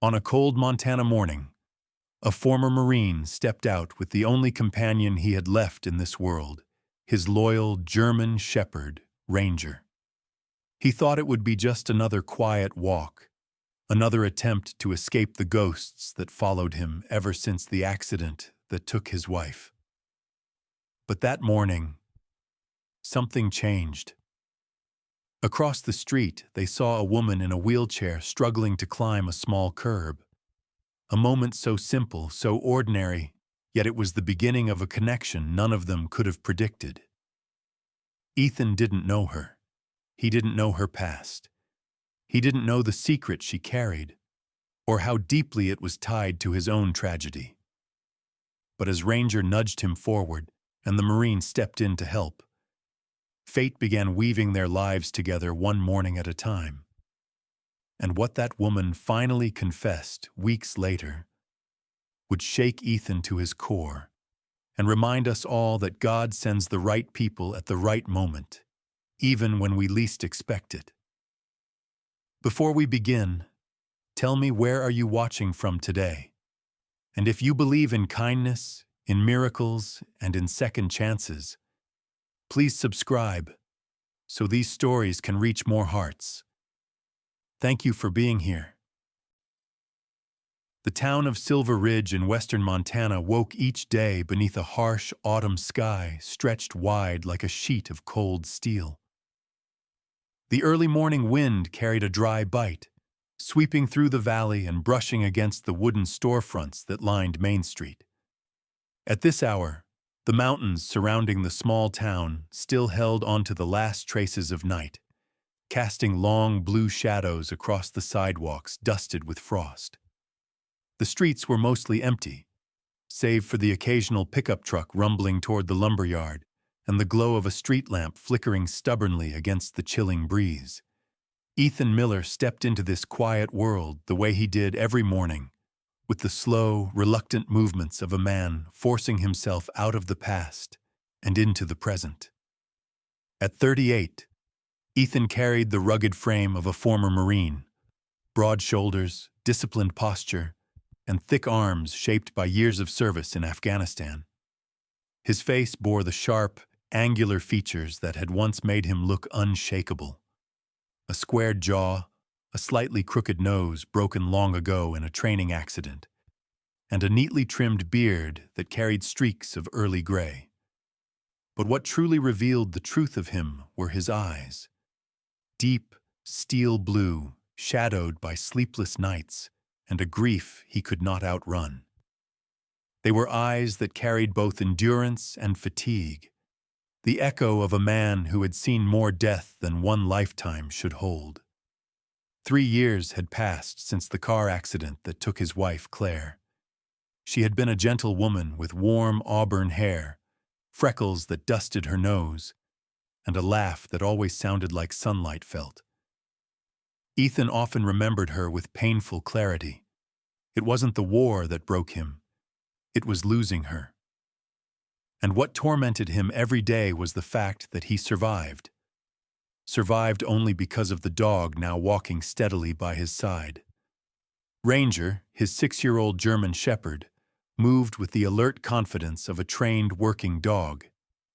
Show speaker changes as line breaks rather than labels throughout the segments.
On a cold Montana morning, a former Marine stepped out with the only companion he had left in this world, his loyal German shepherd, Ranger. He thought it would be just another quiet walk, another attempt to escape the ghosts that followed him ever since the accident that took his wife. But that morning, something changed. Across the street, they saw a woman in a wheelchair struggling to climb a small curb. A moment so simple, so ordinary, yet it was the beginning of a connection none of them could have predicted. Ethan didn't know her. He didn't know her past. He didn't know the secret she carried, or how deeply it was tied to his own tragedy. But as Ranger nudged him forward, and the Marine stepped in to help, fate began weaving their lives together one morning at a time. And what that woman finally confessed weeks later would shake Ethan to his core and remind us all that God sends the right people at the right moment, even when we least expect it. Before we begin, tell me, where are you watching from today? And if you believe in kindness, in miracles, and in second chances, please subscribe so these stories can reach more hearts. Thank you for being here. The town of Silver Ridge in western Montana woke each day beneath a harsh autumn sky stretched wide like a sheet of cold steel. The early morning wind carried a dry bite, sweeping through the valley and brushing against the wooden storefronts that lined Main Street. At this hour, the mountains surrounding the small town still held onto the last traces of night, casting long blue shadows across the sidewalks dusted with frost. The streets were mostly empty, save for the occasional pickup truck rumbling toward the lumberyard and the glow of a street lamp flickering stubbornly against the chilling breeze. Ethan Miller stepped into this quiet world the way he did every morning, with the slow, reluctant movements of a man forcing himself out of the past and into the present. At 38, Ethan carried the rugged frame of a former Marine, broad shoulders, disciplined posture, and thick arms shaped by years of service in Afghanistan. His face bore the sharp, angular features that had once made him look unshakable. A squared jaw, a slightly crooked nose broken long ago in a training accident, and a neatly trimmed beard that carried streaks of early gray. But what truly revealed the truth of him were his eyes. Deep, steel blue, shadowed by sleepless nights and a grief he could not outrun. They were eyes that carried both endurance and fatigue, the echo of a man who had seen more death than one lifetime should hold. 3 years had passed since the car accident that took his wife, Claire. She had been a gentle woman with warm auburn hair, freckles that dusted her nose, and a laugh that always sounded like sunlight felt. Ethan often remembered her with painful clarity. It wasn't the war that broke him. It was losing her. And what tormented him every day was the fact that he survived. Survived only because of the dog now walking steadily by his side. Ranger, his 6-year-old German shepherd, moved with the alert confidence of a trained working dog.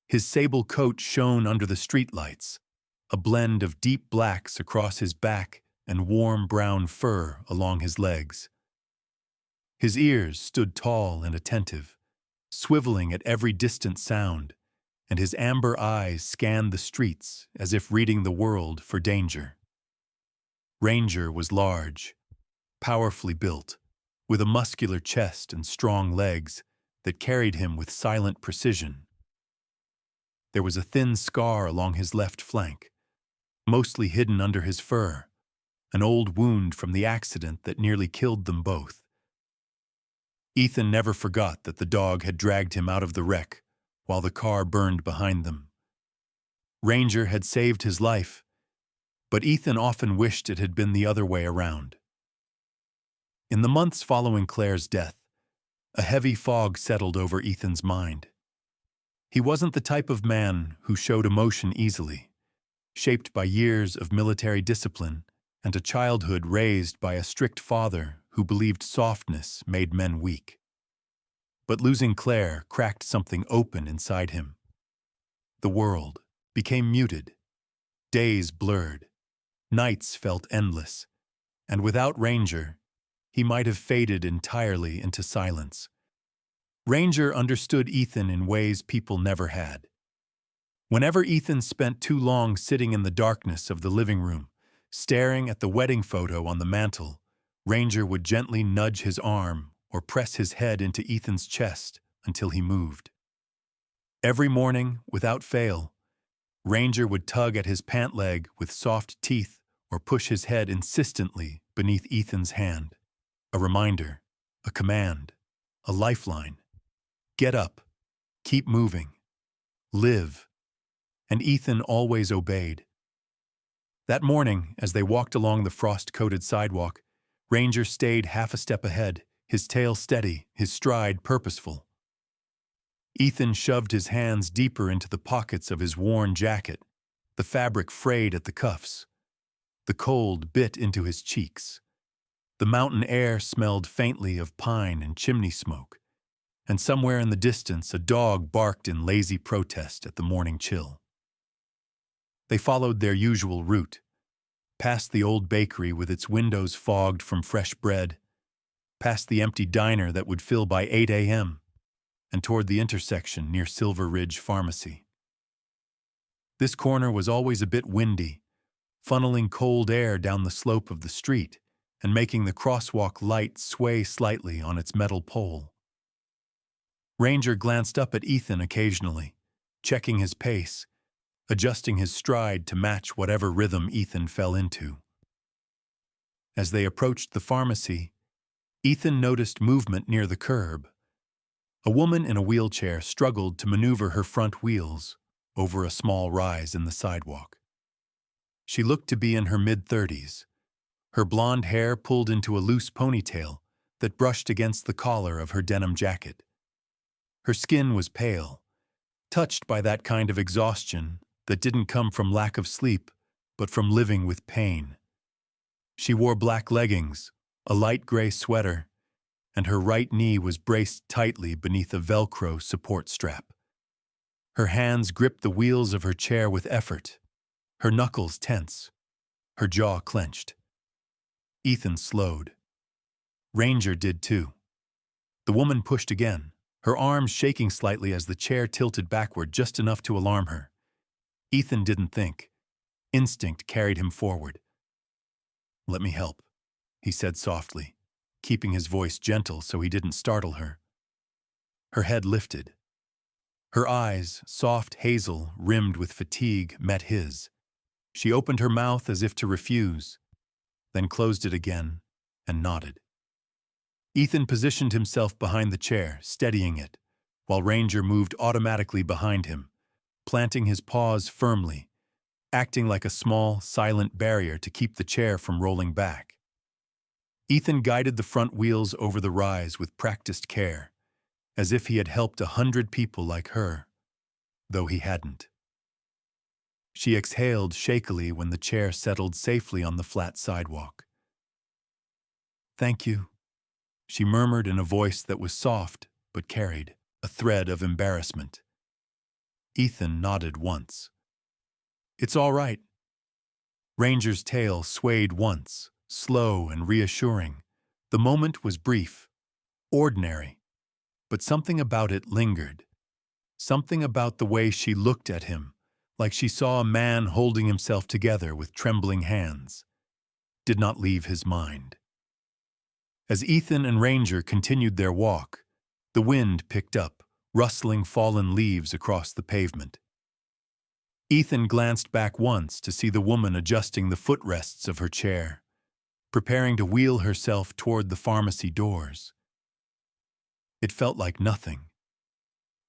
His sable coat shone under the streetlights, a blend of deep blacks across his back and warm brown fur along his legs. His ears stood tall and attentive, swiveling at every distant sound, and his amber eyes scanned the streets as if reading the world for danger. Ranger was large, powerfully built, with a muscular chest and strong legs that carried him with silent precision. There was a thin scar along his left flank, mostly hidden under his fur, an old wound from the accident that nearly killed them both. Ethan never forgot that the dog had dragged him out of the wreck while the car burned behind them. Ranger had saved his life, but Ethan often wished it had been the other way around. In the months following Claire's death, a heavy fog settled over Ethan's mind. He wasn't the type of man who showed emotion easily, shaped by years of military discipline and a childhood raised by a strict father who believed softness made men weak. But losing Claire cracked something open inside him. The world became muted. Days blurred. Nights felt endless. And without Ranger, he might have faded entirely into silence. Ranger understood Ethan in ways people never had. Whenever Ethan spent too long sitting in the darkness of the living room, staring at the wedding photo on the mantel, Ranger would gently nudge his arm or press his head into Ethan's chest until he moved. Every morning, without fail, Ranger would tug at his pant leg with soft teeth or push his head insistently beneath Ethan's hand. A reminder, a command, a lifeline. Get up, keep moving, live. And Ethan always obeyed. That morning, as they walked along the frost-coated sidewalk, Ranger stayed half a step ahead, his tail steady, his stride purposeful. Ethan shoved his hands deeper into the pockets of his worn jacket, the fabric frayed at the cuffs. The cold bit into his cheeks. The mountain air smelled faintly of pine and chimney smoke, and somewhere in the distance a dog barked in lazy protest at the morning chill. They followed their usual route, past the old bakery with its windows fogged from fresh bread, past the empty diner that would fill by 8 a.m., and toward the intersection near Silver Ridge Pharmacy. This corner was always a bit windy, funneling cold air down the slope of the street and making the crosswalk light sway slightly on its metal pole. Ranger glanced up at Ethan occasionally, checking his pace, adjusting his stride to match whatever rhythm Ethan fell into. As they approached the pharmacy, Ethan noticed movement near the curb. A woman in a wheelchair struggled to maneuver her front wheels over a small rise in the sidewalk. She looked to be in her mid-30s, her blonde hair pulled into a loose ponytail that brushed against the collar of her denim jacket. Her skin was pale, touched by that kind of exhaustion that didn't come from lack of sleep, but from living with pain. She wore black leggings, a light gray sweater, and her right knee was braced tightly beneath a Velcro support strap. Her hands gripped the wheels of her chair with effort, her knuckles tense, her jaw clenched. Ethan slowed. Ranger did too. The woman pushed again, her arms shaking slightly as the chair tilted backward just enough to alarm her. Ethan didn't think. Instinct carried him forward. "Let me help," he said softly, keeping his voice gentle so he didn't startle her. Her head lifted. Her eyes, soft hazel, rimmed with fatigue, met his. She opened her mouth as if to refuse, then closed it again and nodded. Ethan positioned himself behind the chair, steadying it, while Ranger moved automatically behind him, planting his paws firmly, acting like a small, silent barrier to keep the chair from rolling back. Ethan guided the front wheels over the rise with practiced care, as if he had helped 100 people like her, though he hadn't. She exhaled shakily when the chair settled safely on the flat sidewalk. "Thank you," she murmured in a voice that was soft but carried a thread of embarrassment. Ethan nodded once. "It's all right." Ranger's tail swayed once, slow and reassuring. The moment was brief, ordinary, but something about it lingered. Something about the way she looked at him, like she saw a man holding himself together with trembling hands, did not leave his mind. As Ethan and Ranger continued their walk, the wind picked up, rustling fallen leaves across the pavement. Ethan glanced back once to see the woman adjusting the footrests of her chair, preparing to wheel herself toward the pharmacy doors. It felt like nothing.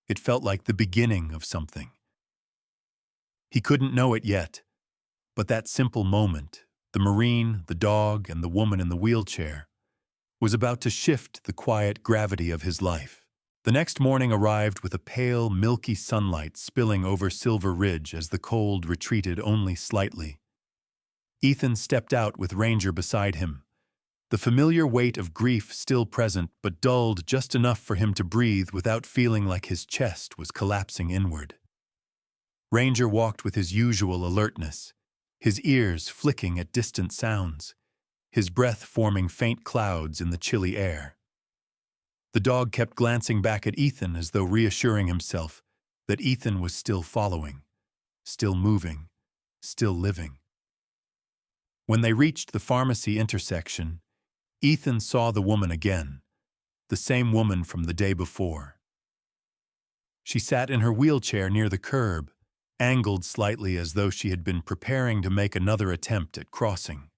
It felt like the beginning of something. He couldn't know it yet, but that simple moment, the Marine, the dog, and the woman in the wheelchair, was about to shift the quiet gravity of his life. The next morning arrived with a pale, milky sunlight spilling over Silver Ridge as the cold retreated only slightly. Ethan stepped out with Ranger beside him, the familiar weight of grief still present but dulled just enough for him to breathe without feeling like his chest was collapsing inward. Ranger walked with his usual alertness, his ears flicking at distant sounds, his breath forming faint clouds in the chilly air. The dog kept glancing back at Ethan as though reassuring himself that Ethan was still following, still moving, still living. When they reached the pharmacy intersection, Ethan saw the woman again, the same woman from the day before. She sat in her wheelchair near the curb, angled slightly as though she had been preparing to make another attempt at crossing.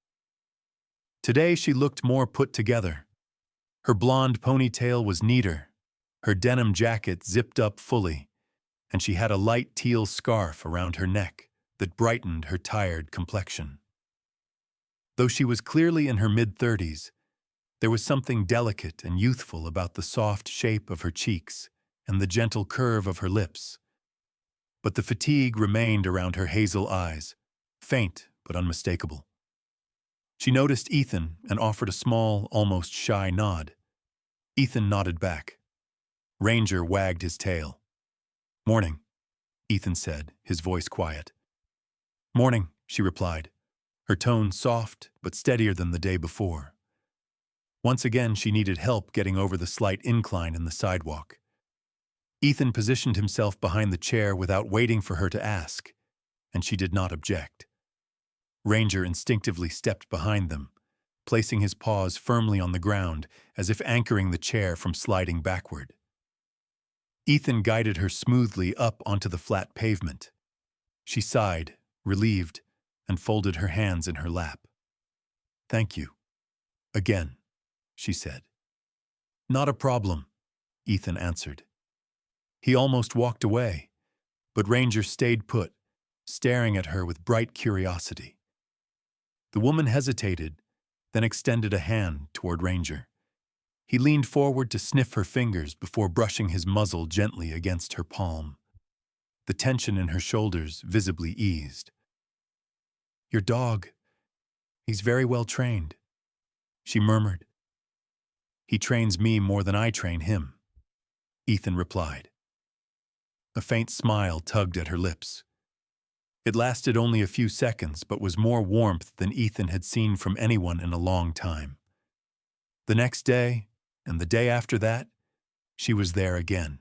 Today she looked more put together. Her blonde ponytail was neater, her denim jacket zipped up fully, and she had a light teal scarf around her neck that brightened her tired complexion. Though she was clearly in her mid-30s, there was something delicate and youthful about the soft shape of her cheeks and the gentle curve of her lips. But the fatigue remained around her hazel eyes, faint but unmistakable. She noticed Ethan and offered a small, almost shy nod. Ethan nodded back. Ranger wagged his tail. "Morning," Ethan said, his voice quiet. "Morning," she replied, her tone soft but steadier than the day before. Once again she needed help getting over the slight incline in the sidewalk. Ethan positioned himself behind the chair without waiting for her to ask, and she did not object. Ranger instinctively stepped behind them, placing his paws firmly on the ground as if anchoring the chair from sliding backward. Ethan guided her smoothly up onto the flat pavement. She sighed, relieved, and folded her hands in her lap. "Thank you. Again," she said. "Not a problem," Ethan answered. He almost walked away, but Ranger stayed put, staring at her with bright curiosity. The woman hesitated, then extended a hand toward Ranger. He leaned forward to sniff her fingers before brushing his muzzle gently against her palm. The tension in her shoulders visibly eased. "Your dog, he's very well trained," she murmured. "He trains me more than I train him," Ethan replied. A faint smile tugged at her lips. It lasted only a few seconds, but was more warmth than Ethan had seen from anyone in a long time. The next day, and the day after that, she was there again.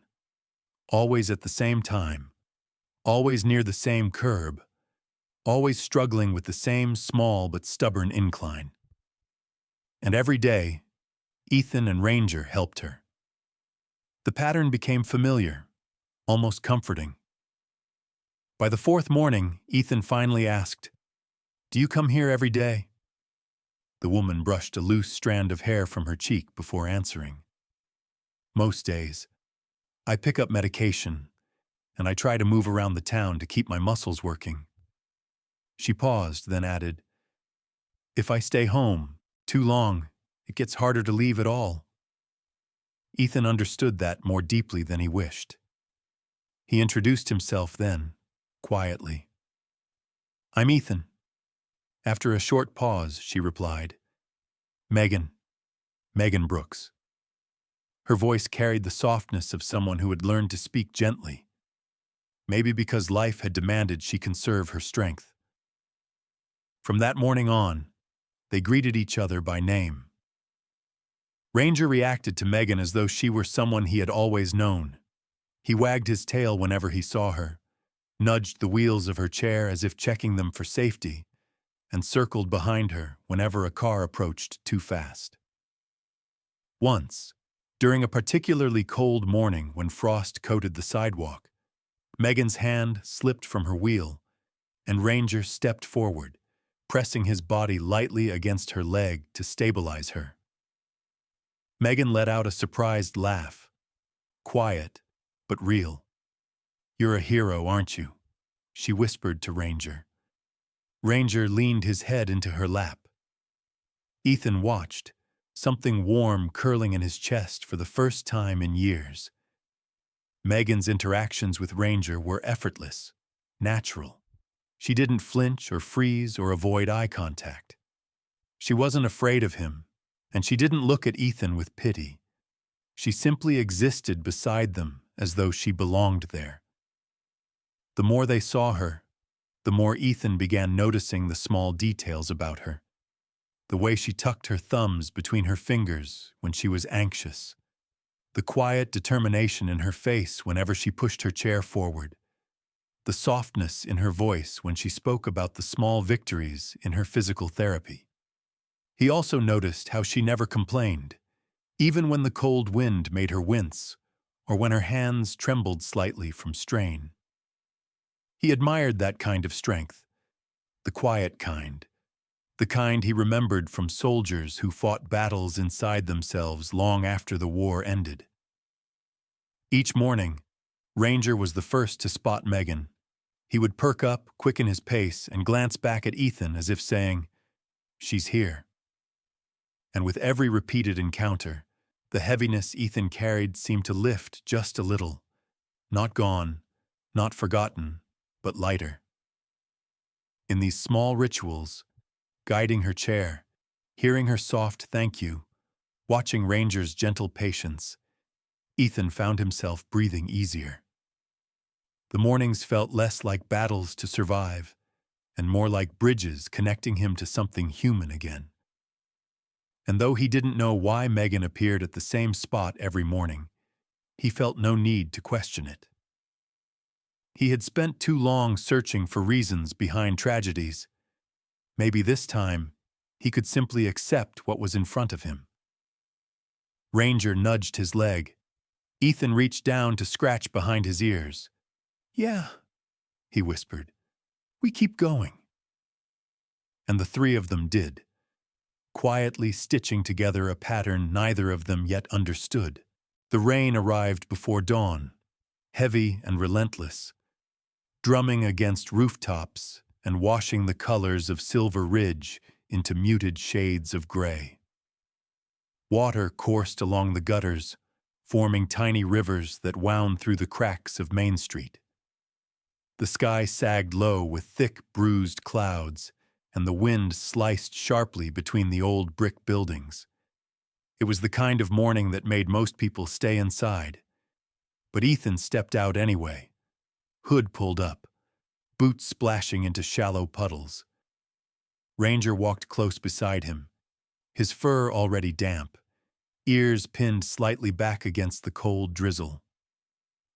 Always at the same time, always near the same curb, always struggling with the same small but stubborn incline. And every day, Ethan and Ranger helped her. The pattern became familiar, almost comforting. By the fourth morning, Ethan finally asked, "Do you come here every day?" The woman brushed a loose strand of hair from her cheek before answering. "Most days. I pick up medication, and I try to move around the town to keep my muscles working." She paused, then added, "If I stay home too long, it gets harder to leave at all." Ethan understood that more deeply than he wished. He introduced himself then, quietly. "I'm Ethan." After a short pause, she replied, Megan Brooks." Her voice carried the softness of someone who had learned to speak gently, maybe because life had demanded she conserve her strength. From that morning on, they greeted each other by name. Ranger reacted to Megan as though she were someone he had always known. He wagged his tail whenever he saw her, nudged the wheels of her chair as if checking them for safety, and circled behind her whenever a car approached too fast. Once, during a particularly cold morning when frost coated the sidewalk, Megan's hand slipped from her wheel, and Ranger stepped forward, pressing his body lightly against her leg to stabilize her. Megan let out a surprised laugh, quiet but real. "You're a hero, aren't you?" she whispered to Ranger. Ranger leaned his head into her lap. Ethan watched, something warm curling in his chest for the first time in years. Megan's interactions with Ranger were effortless, natural. She didn't flinch or freeze or avoid eye contact. She wasn't afraid of him, And she didn't look at Ethan with pity. She simply existed beside them as though she belonged there. The more they saw her, the more Ethan began noticing the small details about her. The way she tucked her thumbs between her fingers when she was anxious. The quiet determination in her face whenever she pushed her chair forward. The softness in her voice when she spoke about the small victories in her physical therapy. He also noticed how she never complained, even when the cold wind made her wince, or when her hands trembled slightly from strain. He admired that kind of strength, the quiet kind, the kind he remembered from soldiers who fought battles inside themselves long after the war ended. Each morning, Ranger was the first to spot Megan. He would perk up, quicken his pace, and glance back at Ethan as if saying, "She's here." And with every repeated encounter, the heaviness Ethan carried seemed to lift just a little. Not gone, not forgotten, but lighter. In these small rituals, guiding her chair, hearing her soft thank you, watching Ranger's gentle patience, Ethan found himself breathing easier. The mornings felt less like battles to survive, and more like bridges connecting him to something human again. And though he didn't know why Megan appeared at the same spot every morning, he felt no need to question it. He had spent too long searching for reasons behind tragedies. Maybe this time, he could simply accept what was in front of him. Ranger nudged his leg. Ethan reached down to scratch behind his ears. "Yeah," he whispered. "We keep going." And the three of them did, quietly stitching together a pattern neither of them yet understood. The rain arrived before dawn, heavy and relentless, drumming against rooftops and washing the colors of Silver Ridge into muted shades of gray. Water coursed along the gutters, forming tiny rivers that wound through the cracks of Main Street. The sky sagged low with thick, bruised clouds, and the wind sliced sharply between the old brick buildings. It was the kind of morning that made most people stay inside. But Ethan stepped out anyway. Hood pulled up, boots splashing into shallow puddles. Ranger walked close beside him, his fur already damp, ears pinned slightly back against the cold drizzle.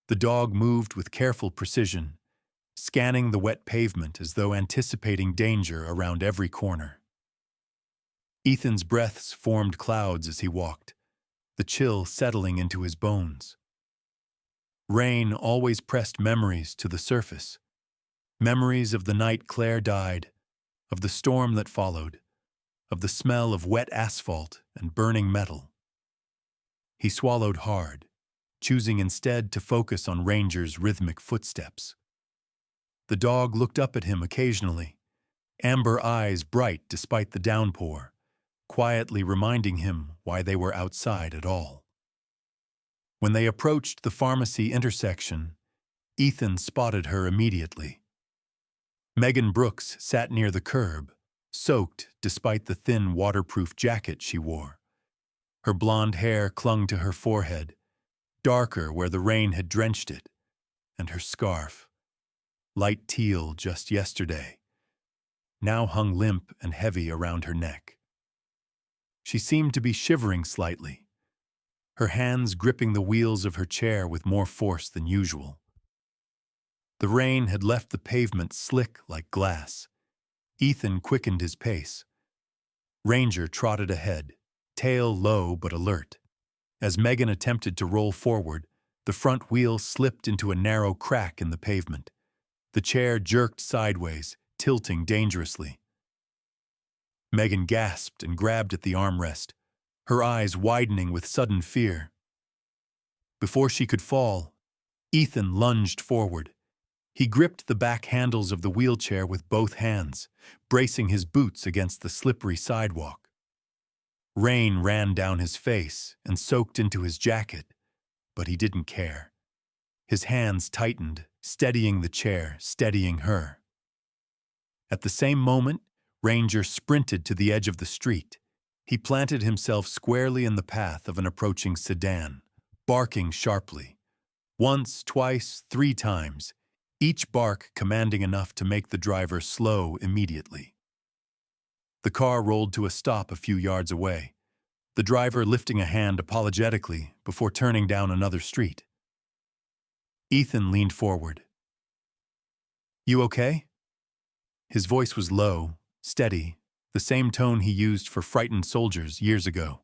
The dog moved with careful precision, scanning the wet pavement as though anticipating danger around every corner. Ethan's breaths formed clouds as he walked, the chill settling into his bones. Rain always pressed memories to the surface, memories of the night Claire died, of the storm that followed, of the smell of wet asphalt and burning metal. He swallowed hard, choosing instead to focus on Ranger's rhythmic footsteps. The dog looked up at him occasionally, amber eyes bright despite the downpour, quietly reminding him why they were outside at all. When they approached the pharmacy intersection, Ethan spotted her immediately. Megan Brooks sat near the curb, soaked despite the thin waterproof jacket she wore. Her blonde hair clung to her forehead, darker where the rain had drenched it, and her scarf, light teal just yesterday, now hung limp and heavy around her neck. She seemed to be shivering slightly, her hands gripping the wheels of her chair with more force than usual. The rain had left the pavement slick like glass. Ethan quickened his pace. Ranger trotted ahead, tail low but alert. As Megan attempted to roll forward, the front wheel slipped into a narrow crack in the pavement. The chair jerked sideways, tilting dangerously. Megan gasped and grabbed at the armrest, her eyes widening with sudden fear. Before she could fall, Ethan lunged forward. He gripped the back handles of the wheelchair with both hands, bracing his boots against the slippery sidewalk. Rain ran down his face and soaked into his jacket, but he didn't care. His hands tightened, steadying the chair, steadying her. At the same moment, Ranger sprinted to the edge of the street. He planted himself squarely in the path of an approaching sedan, barking sharply. Once, twice, 3 times, each bark commanding enough to make the driver slow immediately. The car rolled to a stop a few yards away, the driver lifting a hand apologetically before turning down another street. Ethan leaned forward. "You okay?" His voice was low, steady, the same tone he used for frightened soldiers years ago.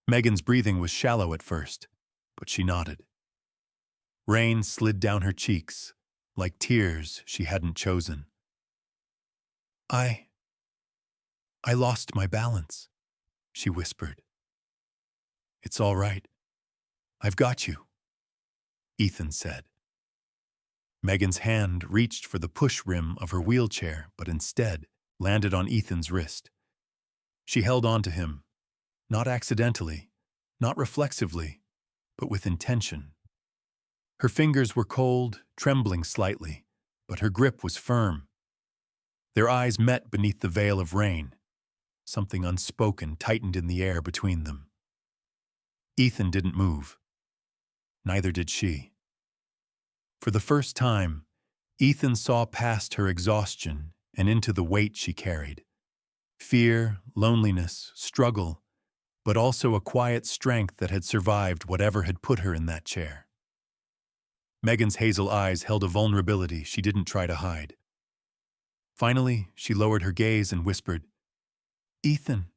Megan's breathing was shallow at first, but she nodded. Rain slid down her cheeks, like tears she hadn't chosen. I lost my balance," she whispered. "It's all right. I've got you," Ethan said. Megan's hand reached for the push rim of her wheelchair, but instead landed on Ethan's wrist. She held on to him, not accidentally, not reflexively, but with intention. Her fingers were cold, trembling slightly, but her grip was firm. Their eyes met beneath the veil of rain. Something unspoken tightened in the air between them. Ethan didn't move. Neither did she. For the first time, Ethan saw past her exhaustion and into the weight she carried. Fear, loneliness, struggle, but also a quiet strength that had survived whatever had put her in that chair. Megan's hazel eyes held a vulnerability she didn't try to hide. Finally, she lowered her gaze and whispered, "Ethan,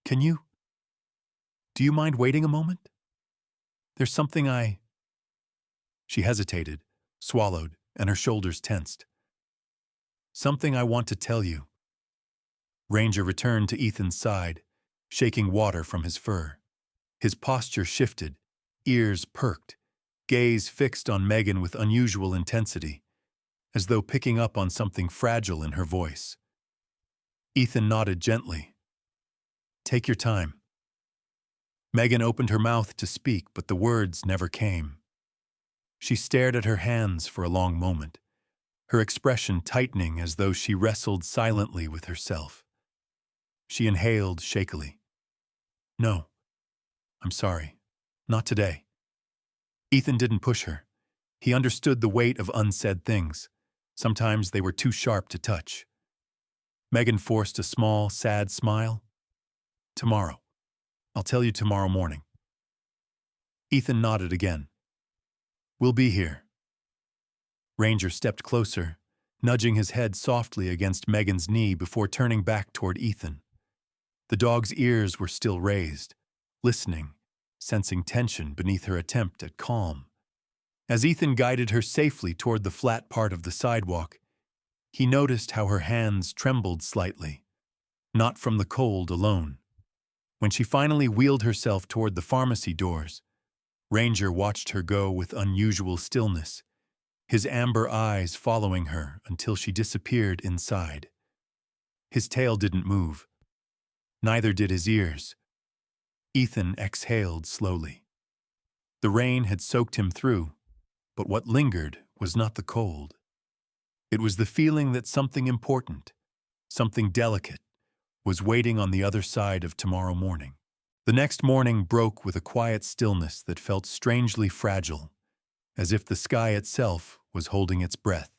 do you mind waiting a moment? There's something She hesitated, swallowed, and her shoulders tensed. "Something I want to tell you." Ranger returned to Ethan's side, shaking water from his fur. His posture shifted, ears perked, gaze fixed on Megan with unusual intensity, as though picking up on something fragile in her voice. Ethan nodded gently. "Take your time." Megan opened her mouth to speak, but the words never came. She stared at her hands for a long moment, her expression tightening as though she wrestled silently with herself. She inhaled shakily. "No, I'm sorry. Not today." Ethan didn't push her. He understood the weight of unsaid things. Sometimes they were too sharp to touch. Megan forced a small, sad smile. "Tomorrow. I'll tell you tomorrow morning." Ethan nodded again. "We'll be here." Ranger stepped closer, nudging his head softly against Megan's knee before turning back toward Ethan. The dog's ears were still raised, listening, sensing tension beneath her attempt at calm. As Ethan guided her safely toward the flat part of the sidewalk, he noticed how her hands trembled slightly, not from the cold alone. When she finally wheeled herself toward the pharmacy doors, Ranger watched her go with unusual stillness, his amber eyes following her until she disappeared inside. His tail didn't move. Neither did his ears. Ethan exhaled slowly. The rain had soaked him through, but what lingered was not the cold. It was the feeling that something important, something delicate, was waiting on the other side of tomorrow morning. The next morning broke with a quiet stillness that felt strangely fragile, as if the sky itself was holding its breath.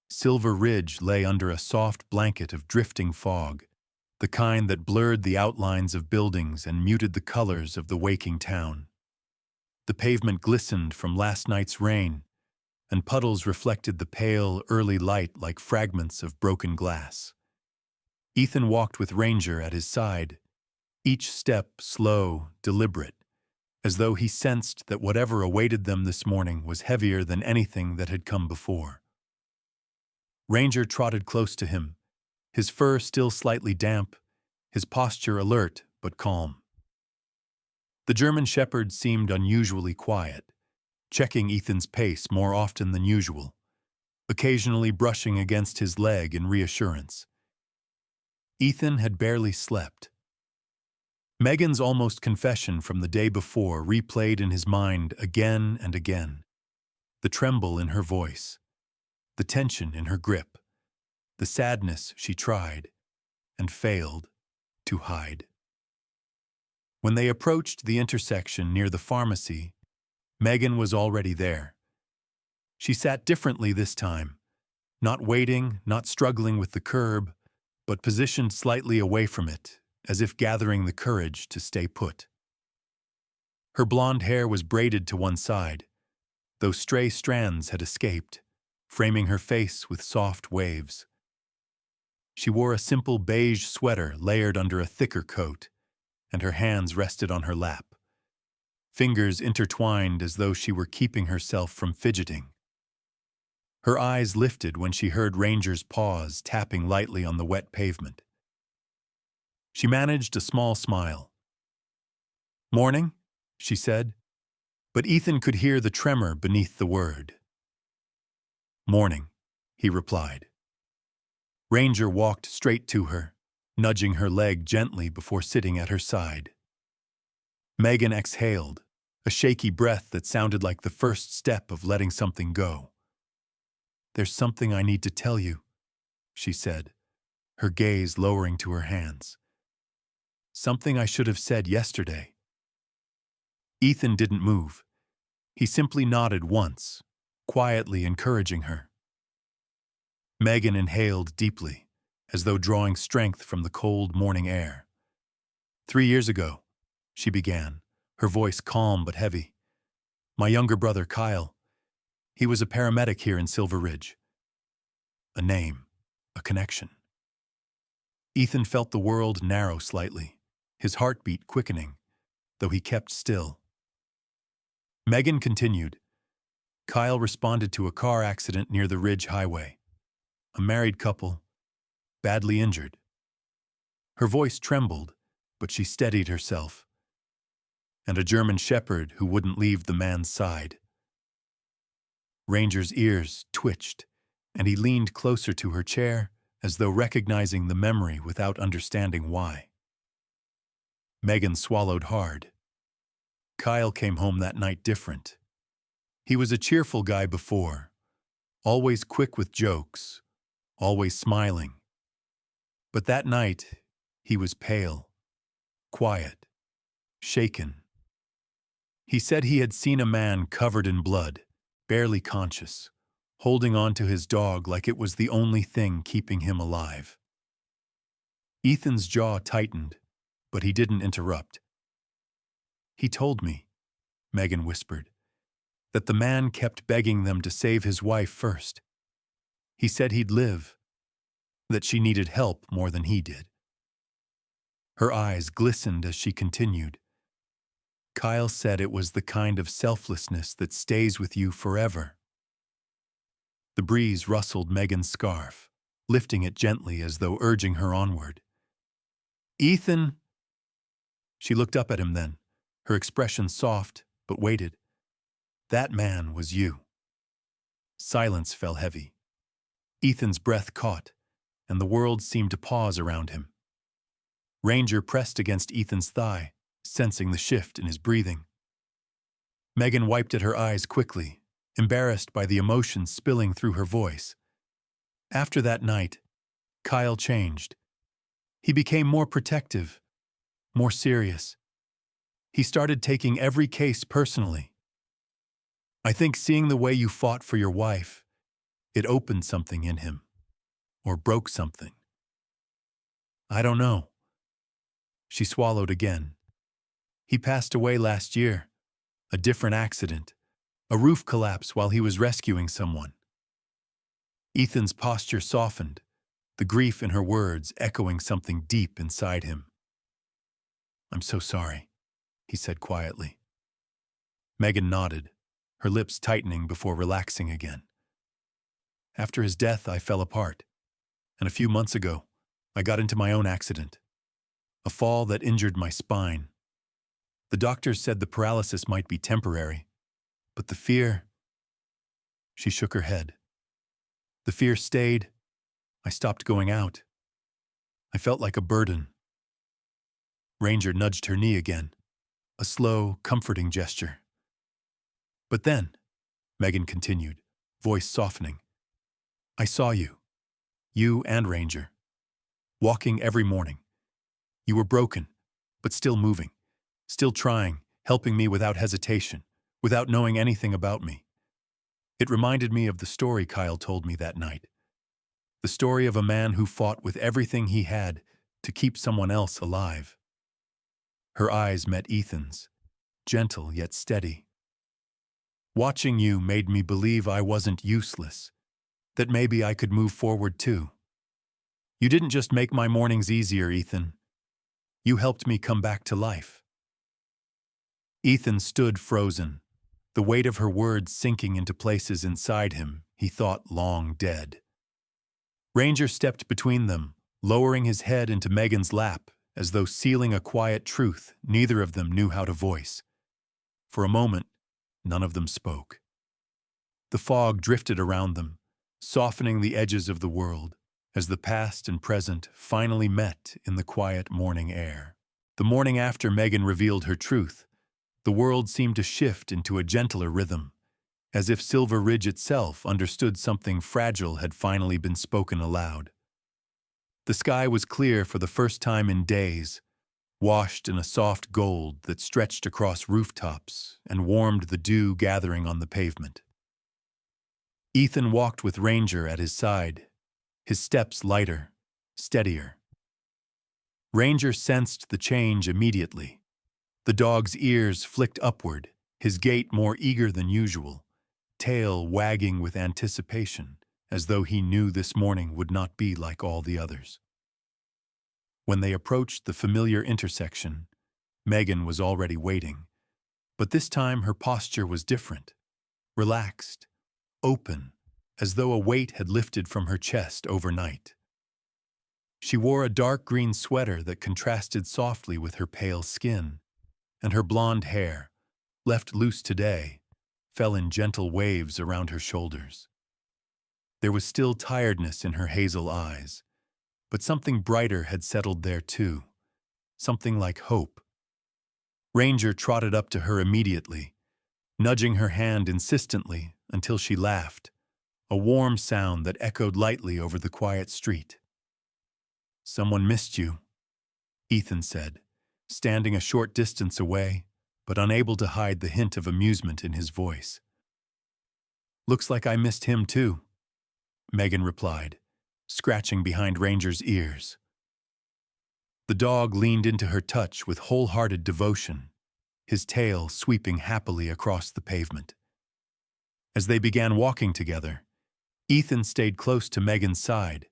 Silver Ridge lay under a soft blanket of drifting fog, the kind that blurred the outlines of buildings and muted the colors of the waking town. The pavement glistened from last night's rain, and puddles reflected the pale, early light like fragments of broken glass. Ethan walked with Ranger at his side, each step slow, deliberate, as though he sensed that whatever awaited them this morning was heavier than anything that had come before. Ranger trotted close to him, his fur still slightly damp, his posture alert but calm. The German shepherd seemed unusually quiet, checking Ethan's pace more often than usual, occasionally brushing against his leg in reassurance. Ethan had barely slept. Megan's almost confession from the day before replayed in his mind again and again. The tremble in her voice, the tension in her grip, the sadness she tried and failed, to hide. When they approached the intersection near the pharmacy, Megan was already there. She sat differently this time, not waiting, not struggling with the curb, but positioned slightly away from it, as if gathering the courage to stay put. Her blonde hair was braided to one side, though stray strands had escaped, framing her face with soft waves. She wore a simple beige sweater layered under a thicker coat, and her hands rested on her lap, fingers intertwined as though she were keeping herself from fidgeting. Her eyes lifted when she heard Ranger's paws tapping lightly on the wet pavement. She managed a small smile. "Morning," she said, but Ethan could hear the tremor beneath the word. "Morning," he replied. Ranger walked straight to her, nudging her leg gently before sitting at her side. Megan exhaled, a shaky breath that sounded like the first step of letting something go. "There's something I need to tell you," she said, her gaze lowering to her hands. "Something I should have said yesterday." Ethan didn't move. He simply nodded once, quietly encouraging her. Megan inhaled deeply, as though drawing strength from the cold morning air. 3 years ago, she began, her voice calm but heavy. "My younger brother, Kyle, he was a paramedic here in Silver Ridge. A name, a connection." Ethan felt the world narrow slightly, his heartbeat quickening, though he kept still. Megan continued. "Kyle responded to a car accident near the Ridge Highway. A married couple, badly injured." Her voice trembled, but she steadied herself. "And a German shepherd who wouldn't leave the man's side." Ranger's ears twitched, and he leaned closer to her chair, as though recognizing the memory without understanding why. Megan swallowed hard. Kyle came home that night different. He was a cheerful guy before, always quick with jokes, always smiling. But that night, he was pale, quiet, shaken. He said he had seen a man covered in blood, barely conscious, holding on to his dog like it was the only thing keeping him alive. Ethan's jaw tightened, but he didn't interrupt. "He told me," Megan whispered, "that the man kept begging them to save his wife first. He said he'd live, that she needed help more than he did." Her eyes glistened as she continued. "Kyle said it was the kind of selflessness that stays with you forever." The breeze rustled Megan's scarf, lifting it gently as though urging her onward. "Ethan!" She looked up at him then, her expression soft but weighted. "That man was you." Silence fell heavy. Ethan's breath caught, and the world seemed to pause around him. Ranger pressed against Ethan's thigh, sensing the shift in his breathing. Megan wiped at her eyes quickly, embarrassed by the emotion spilling through her voice. After that night, Kyle changed. He became more protective, more serious. He started taking every case personally. "I think seeing the way you fought for your wife, it opened something in him. Or broke something. I don't know." She swallowed again. "He passed away last year. A different accident. A roof collapse while he was rescuing someone." Ethan's posture softened, the grief in her words echoing something deep inside him. "I'm so sorry," he said quietly. Megan nodded, her lips tightening before relaxing again. "After his death, I fell apart. And a few months ago, I got into my own accident. A fall that injured my spine. The doctors said the paralysis might be temporary, but the fear..." She shook her head. "The fear stayed. I stopped going out. I felt like a burden." Ranger nudged her knee again, a slow, comforting gesture. "But then," Megan continued, voice softening, "I saw you and Ranger, walking every morning, You were broken, but still moving, still trying, helping me without hesitation, without knowing anything about me. It reminded me of the story Kyle told me that night. The story of a man who fought with everything he had to keep someone else alive. Her eyes met Ethan's, gentle yet steady. Watching you made me believe I wasn't useless, that maybe I could move forward too. You didn't just make my mornings easier, Ethan. You helped me come back to life. Ethan stood frozen, the weight of her words sinking into places inside him he thought long dead. Ranger stepped between them, lowering his head into Megan's lap, as though sealing a quiet truth neither of them knew how to voice. For a moment, none of them spoke. The fog drifted around them, softening the edges of the world, as the past and present finally met in the quiet morning air. The morning after Megan revealed her truth, the world seemed to shift into a gentler rhythm, as if Silver Ridge itself understood something fragile had finally been spoken aloud. The sky was clear for the first time in days, washed in a soft gold that stretched across rooftops and warmed the dew gathering on the pavement. Ethan walked with Ranger at his side, his steps lighter, steadier. Ranger sensed the change immediately. The dog's ears flicked upward, his gait more eager than usual, tail wagging with anticipation, as though he knew this morning would not be like all the others. When they approached the familiar intersection, Megan was already waiting, but this time her posture was different, relaxed, open, as though a weight had lifted from her chest overnight. She wore a dark green sweater that contrasted softly with her pale skin, and her blonde hair, left loose today, fell in gentle waves around her shoulders. There was still tiredness in her hazel eyes, but something brighter had settled there too, something like hope. Ranger trotted up to her immediately, nudging her hand insistently until she laughed, a warm sound that echoed lightly over the quiet street. "Someone missed you," Ethan said, standing a short distance away, but unable to hide the hint of amusement in his voice. "Looks like I missed him too," Megan replied, scratching behind Ranger's ears. The dog leaned into her touch with wholehearted devotion, his tail sweeping happily across the pavement. As they began walking together, Ethan stayed close to Megan's side,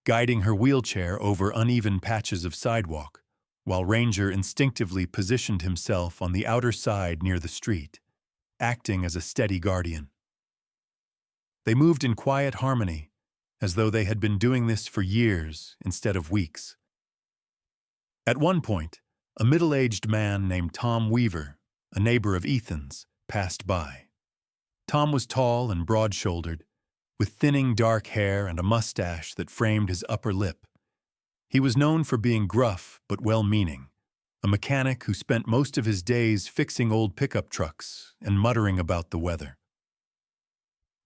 guiding her wheelchair over uneven patches of sidewalk, while Ranger instinctively positioned himself on the outer side near the street, acting as a steady guardian. They moved in quiet harmony, as though they had been doing this for years instead of weeks. At one point, a middle-aged man named Tom Weaver, a neighbor of Ethan's, passed by. Tom was tall and broad-shouldered, with thinning dark hair and a mustache that framed his upper lip. He was known for being gruff but well-meaning, a mechanic who spent most of his days fixing old pickup trucks and muttering about the weather.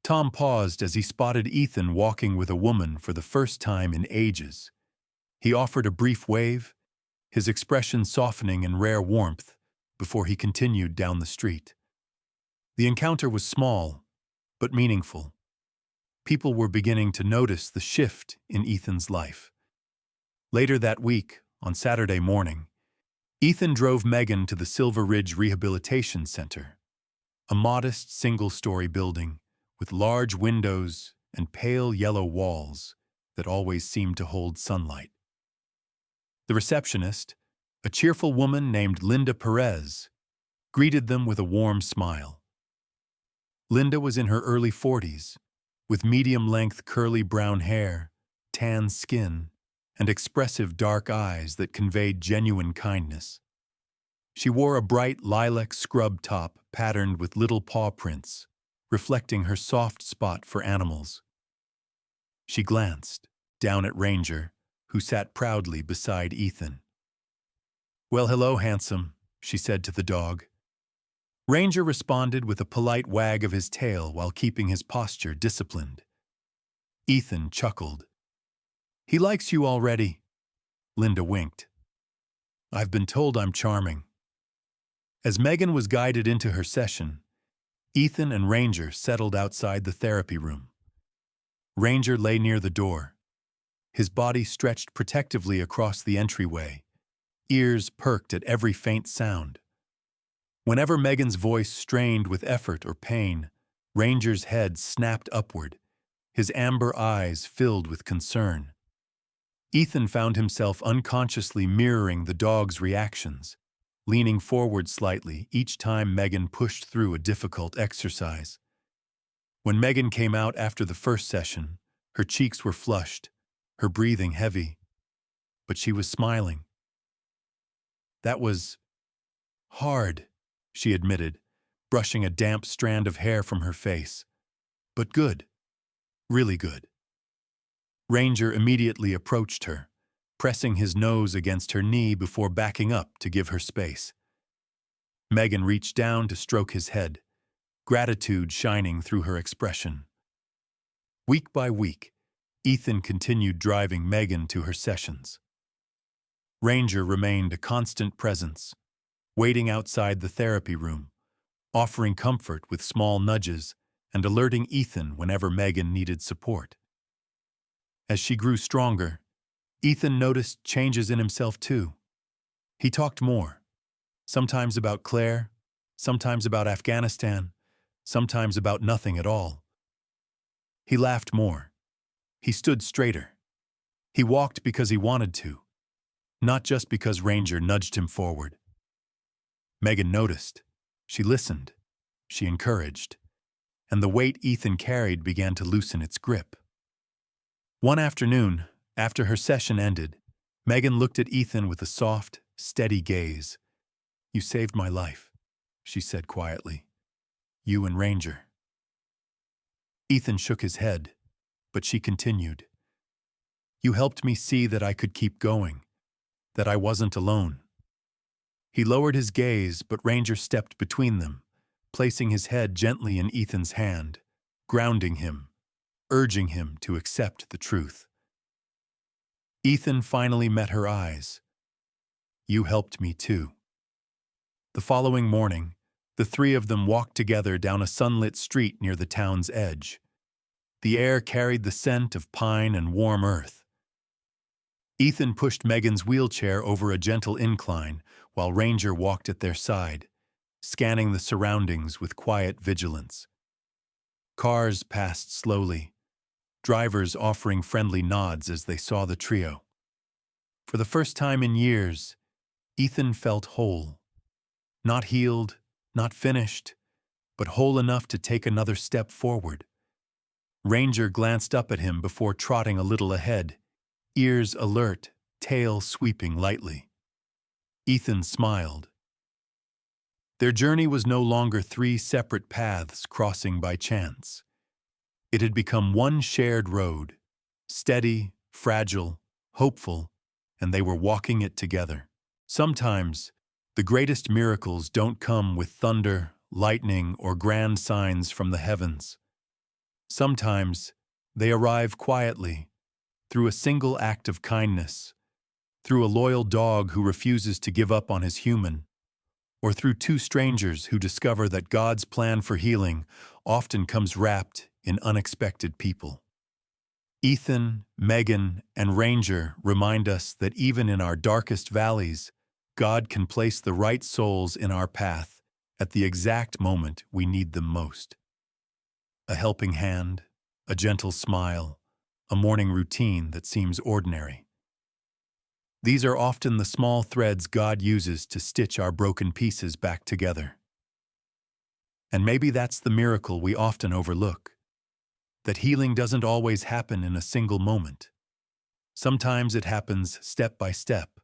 Tom paused as he spotted Ethan walking with a woman for the first time in ages. He offered a brief wave, his expression softening in rare warmth, before he continued down the street. The encounter was small, but meaningful. People were beginning to notice the shift in Ethan's life. Later that week, on Saturday morning, Ethan drove Megan to the Silver Ridge Rehabilitation Center, a modest single-story building with large windows and pale yellow walls that always seemed to hold sunlight. The receptionist, a cheerful woman named Linda Perez, greeted them with a warm smile. Linda was in her early 40s, with medium-length curly brown hair, tan skin, and expressive dark eyes that conveyed genuine kindness. She wore a bright lilac scrub top patterned with little paw prints, reflecting her soft spot for animals. She glanced down at Ranger, who sat proudly beside Ethan. "Well, hello, handsome," she said to the dog. Ranger responded with a polite wag of his tail while keeping his posture disciplined. Ethan chuckled. "He likes you already." Linda winked. I've been told I'm charming. As Megan was guided into her session, Ethan and Ranger settled outside the therapy room. Ranger lay near the door, his body stretched protectively across the entryway, ears perked at every faint sound. Whenever Megan's voice strained with effort or pain, Ranger's head snapped upward, his amber eyes filled with concern. Ethan found himself unconsciously mirroring the dog's reactions, leaning forward slightly each time Megan pushed through a difficult exercise. When Megan came out after the first session, her cheeks were flushed, her breathing heavy, but she was smiling. "That was hard," she admitted, brushing a damp strand of hair from her face. "But good, really good." Ranger immediately approached her, pressing his nose against her knee before backing up to give her space. Megan reached down to stroke his head, gratitude shining through her expression. Week by week, Ethan continued driving Megan to her sessions. Ranger remained a constant presence, waiting outside the therapy room, offering comfort with small nudges and alerting Ethan whenever Megan needed support. As she grew stronger, Ethan noticed changes in himself too. He talked more, sometimes about Claire, sometimes about Afghanistan, sometimes about nothing at all. He laughed more. He stood straighter. He walked because he wanted to, not just because Ranger nudged him forward. Megan noticed. She listened. She encouraged. And the weight Ethan carried began to loosen its grip. One afternoon, after her session ended, Megan looked at Ethan with a soft, steady gaze. "You saved my life," she said quietly. "You and Ranger." Ethan shook his head, but she continued. "You helped me see that I could keep going, that I wasn't alone." He lowered his gaze, but Ranger stepped between them, placing his head gently in Ethan's hand, grounding him, urging him to accept the truth. Ethan finally met her eyes. "You helped me too." The following morning, the three of them walked together down a sunlit street near the town's edge. The air carried the scent of pine and warm earth. Ethan pushed Megan's wheelchair over a gentle incline while Ranger walked at their side, scanning the surroundings with quiet vigilance. Cars passed slowly, drivers offering friendly nods as they saw the trio. For the first time in years, Ethan felt whole. Not healed, not finished, but whole enough to take another step forward. Ranger glanced up at him before trotting a little ahead, ears alert, tail sweeping lightly. Ethan smiled. Their journey was no longer three separate paths crossing by chance. It had become one shared road, steady, fragile, hopeful, and they were walking it together. Sometimes, the greatest miracles don't come with thunder, lightning, or grand signs from the heavens. Sometimes, they arrive quietly, through a single act of kindness, through a loyal dog who refuses to give up on his human, or through two strangers who discover that God's plan for healing often comes wrapped in unexpected people. Ethan, Megan, and Ranger remind us that even in our darkest valleys, God can place the right souls in our path at the exact moment we need them most. A helping hand, a gentle smile, a morning routine that seems ordinary. These are often the small threads God uses to stitch our broken pieces back together. And maybe that's the miracle we often overlook, that healing doesn't always happen in a single moment. Sometimes it happens step by step,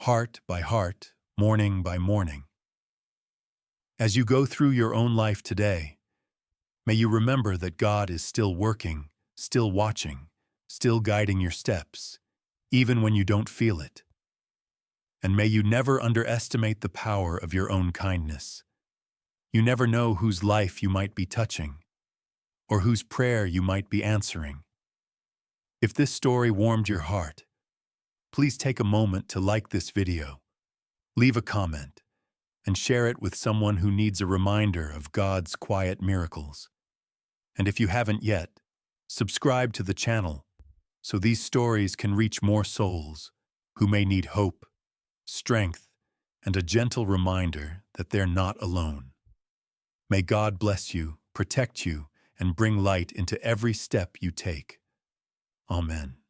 heart by heart, morning by morning. As you go through your own life today, may you remember that God is still working, still watching, still guiding your steps, even when you don't feel it. And may you never underestimate the power of your own kindness. You never know whose life you might be touching, or whose prayer you might be answering. If this story warmed your heart, please take a moment to like this video, Leave a comment and share it with someone who needs a reminder of God's quiet miracles. And if you haven't yet, subscribe to the channel so these stories can reach more souls who may need hope, strength, and a gentle reminder that they're not alone. May God bless you, protect you, and bring light into every step you take. Amen.